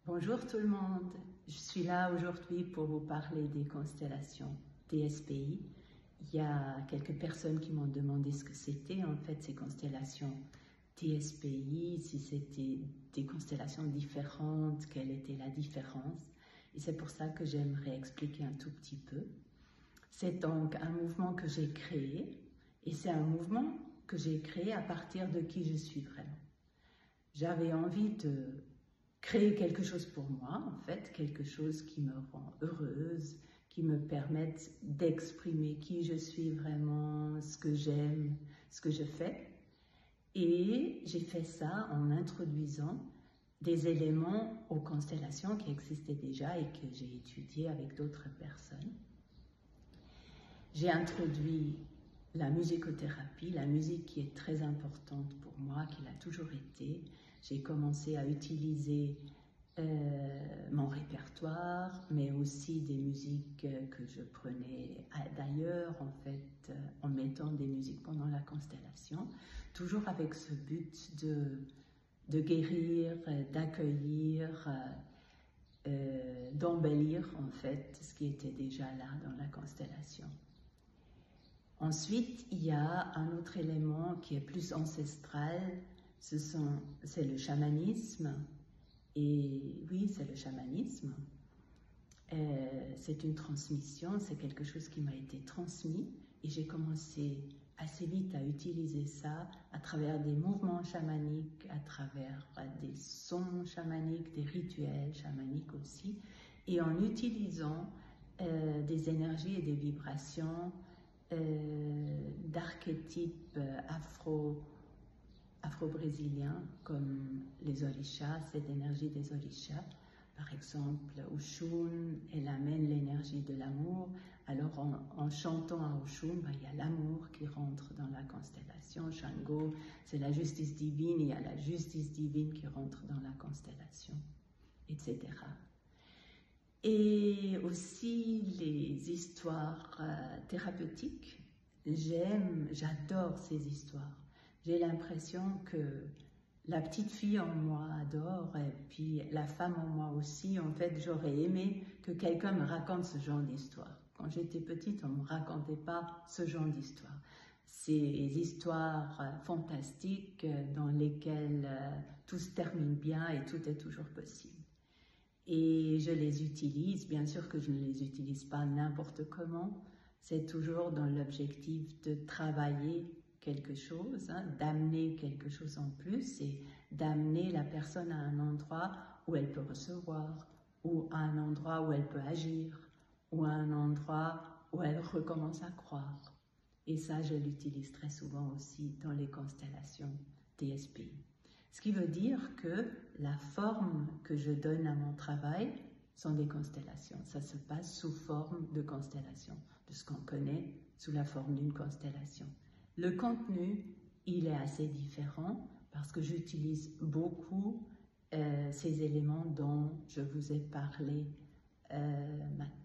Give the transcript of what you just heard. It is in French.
Bonjour tout le monde, je suis là aujourd'hui pour vous parler des constellations TSPI. Il y a quelques personnes qui m'ont demandé ce que c'était en fait ces constellations TSPI, si c'était des constellations différentes, quelle était la différence. Et c'est pour ça que j'aimerais expliquer un tout petit peu. C'est donc un mouvement que j'ai créé et c'est un mouvement que j'ai créé à partir de qui je suis vraiment. J'avais envie de créer quelque chose pour moi, en fait, quelque chose qui me rend heureuse, qui me permette d'exprimer qui je suis vraiment, ce que j'aime, ce que je fais. Et j'ai fait ça en introduisant des éléments aux constellations qui existaient déjà et que j'ai étudiés avec d'autres personnes. J'ai introduit la musicothérapie, la musique qui est très importante pour moi, qui l'a toujours été. J'ai commencé à utiliser mon répertoire, mais aussi des musiques que je prenais d'ailleurs, en fait, en mettant des musiques pendant la constellation, toujours avec ce but de guérir, d'accueillir, d'embellir, en fait, ce qui était déjà là dans la constellation. Ensuite, il y a un autre élément qui est plus ancestral, c'est le chamanisme. Et oui, c'est le chamanisme. C'est une transmission, c'est quelque chose qui m'a été transmis et j'ai commencé assez vite à utiliser ça à travers des mouvements chamaniques, à travers des sons chamaniques, des rituels chamaniques aussi, et en utilisant des énergies et des vibrations d'archétypes afro-brésiliens comme les orishas, cette énergie des orishas. Par exemple, Oshun, elle amène l'énergie de l'amour. Alors en chantant à Oshun, il y a l'amour qui rentre dans la constellation. Shango, c'est la justice divine, il y a la justice divine qui rentre dans la constellation, etc. Et aussi les histoires thérapeutiques. J'adore ces histoires. J'ai l'impression que la petite fille en moi adore, et puis la femme en moi aussi. En fait, j'aurais aimé que quelqu'un me raconte ce genre d'histoire. Quand j'étais petite, on ne me racontait pas ce genre d'histoire. Ces histoires fantastiques dans lesquelles tout se termine bien et tout est toujours possible. Et je les utilise, bien sûr que je ne les utilise pas n'importe comment, c'est toujours dans l'objectif de travailler quelque chose, d'amener quelque chose en plus et d'amener la personne à un endroit où elle peut recevoir, ou à un endroit où elle peut agir, ou à un endroit où elle recommence à croire. Et ça, je l'utilise très souvent aussi dans les constellations TSPI. Ce qui veut dire que la forme que je donne à mon travail sont des constellations. Ça se passe sous forme de constellation, de ce qu'on connaît sous la forme d'une constellation. Le contenu, il est assez différent parce que j'utilise beaucoup ces éléments dont je vous ai parlé maintenant.